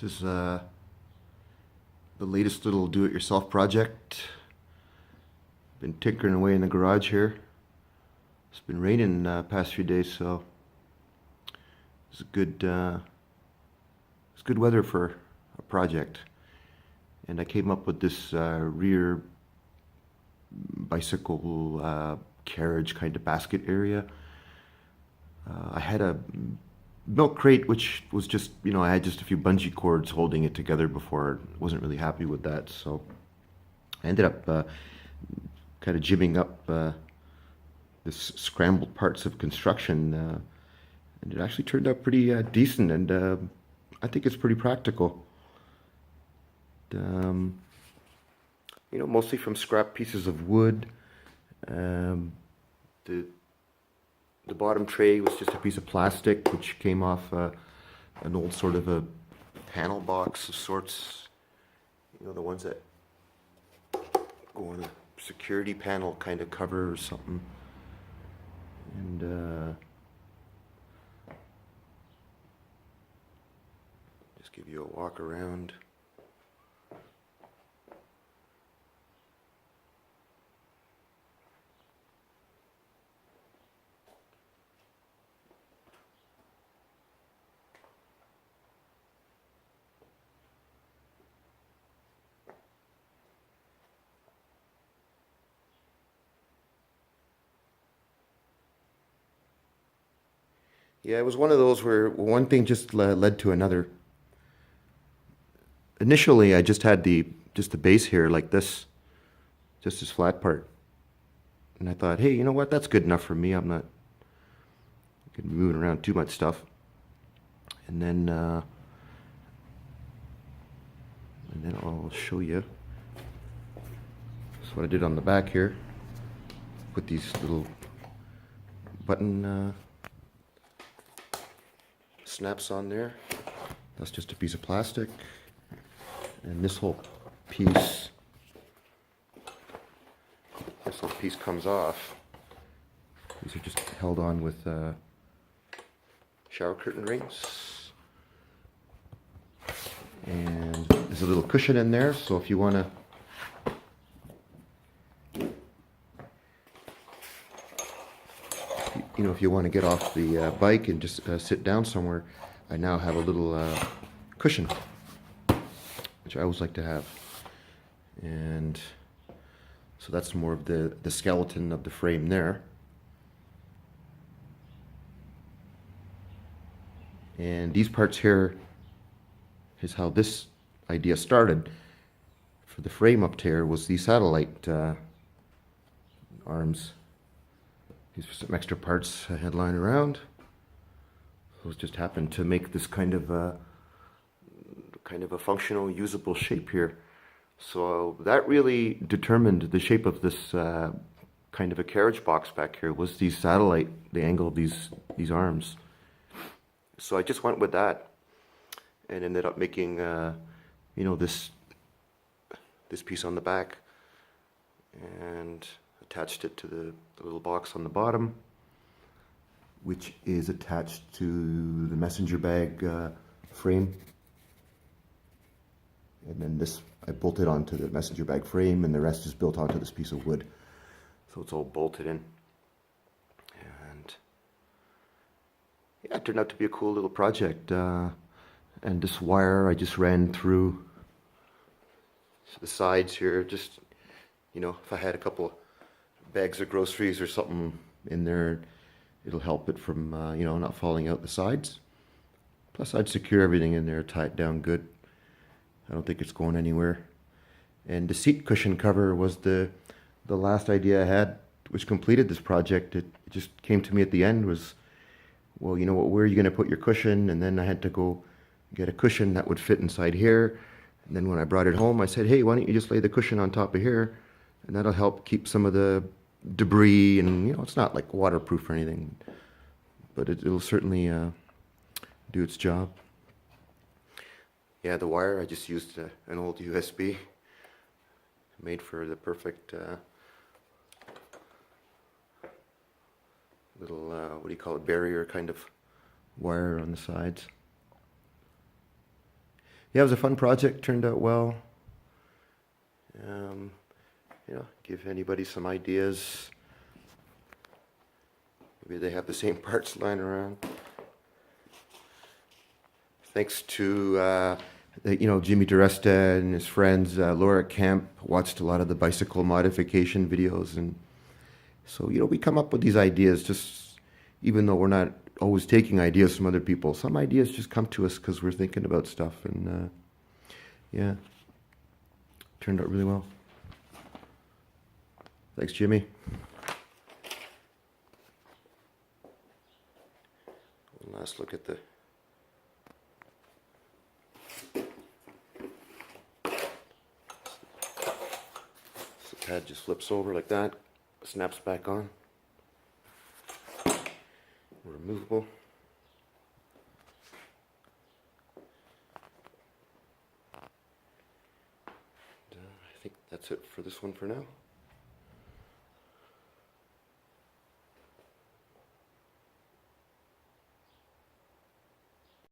This is the latest little do-it-yourself project. Been tinkering away in the garage here. It's been raining past few days, so it's good weather for a project. And I came up with this rear bicycle carriage kind of basket area. I had a milk crate, which was just, I had just a few bungee cords holding it together before. I wasn't really happy with that, so I ended up kind of jibbing up this scrambled parts of construction, and it actually turned out pretty decent, and I think it's pretty practical. Mostly from scrap pieces of wood. The bottom tray was just a piece of plastic which came off an old sort of a panel box of sorts. The ones that go on a security panel kind of cover or something. And just give you a walk around. Yeah, it was one of those where one thing just led to another. Initially, I just had the base here like this, just this flat part. And I thought, hey, you know what? That's good enough for me. I'm not going to be moving around too much stuff. And then I'll show you. That's what I did on the back here. Put these little button snaps on there. That's just a piece of plastic, and this whole piece comes off. These are just held on with shower curtain rings, and there's a little cushion in there, so if you want to if you want to get off the bike and just sit down somewhere, I now have a little cushion, which I always like to have. And so that's more of the skeleton of the frame there. And these parts here is how this idea started. For the frame up here was the satellite arms. These are some extra parts I had lying around. Those just happened to make this kind of a functional, usable shape here. So that really determined the shape of this kind of a carriage box back here. Was the angle of these arms. So I just went with that, and ended up making this piece on the back, and attached it to the little box on the bottom, which is attached to the messenger bag frame. And then this, I bolted onto the messenger bag frame, and the rest is built onto this piece of wood. So it's all bolted in. And yeah, it turned out to be a cool little project. And this wire I just ran through the sides here. Just, if I had a couple bags of groceries or something in there, it'll help it from not falling out the sides. Plus I'd secure everything in there, tie it down good. I don't think it's going anywhere. And the seat cushion cover was the last idea I had, which completed this project. It just came to me at the end, was, well, where are you going to put your cushion? And then I had to go get a cushion that would fit inside here. And then when I brought it home, I said, hey, why don't you just lay the cushion on top of here? And that'll help keep some of the debris, and it's not like waterproof or anything, but it'll certainly do its job. Yeah, the wire, I just used an old USB made for the perfect little what do you call it, barrier kind of wire on the sides. yeah, it was a fun project. Turned out well. You know, give anybody some ideas. Maybe they have the same parts lying around. Thanks to you know, Jimmy DiResta and his friends, Laura Kemp watched a lot of the bicycle modification videos, and so you know, we come up with these ideas. Just even though we're not always taking ideas from other people, some ideas just come to us because we're thinking about stuff, and yeah, turned out really well. Thanks, Jimmy. One last look at the pad. Just flips over like that, snaps back on. Removable. I think that's it for this one for now.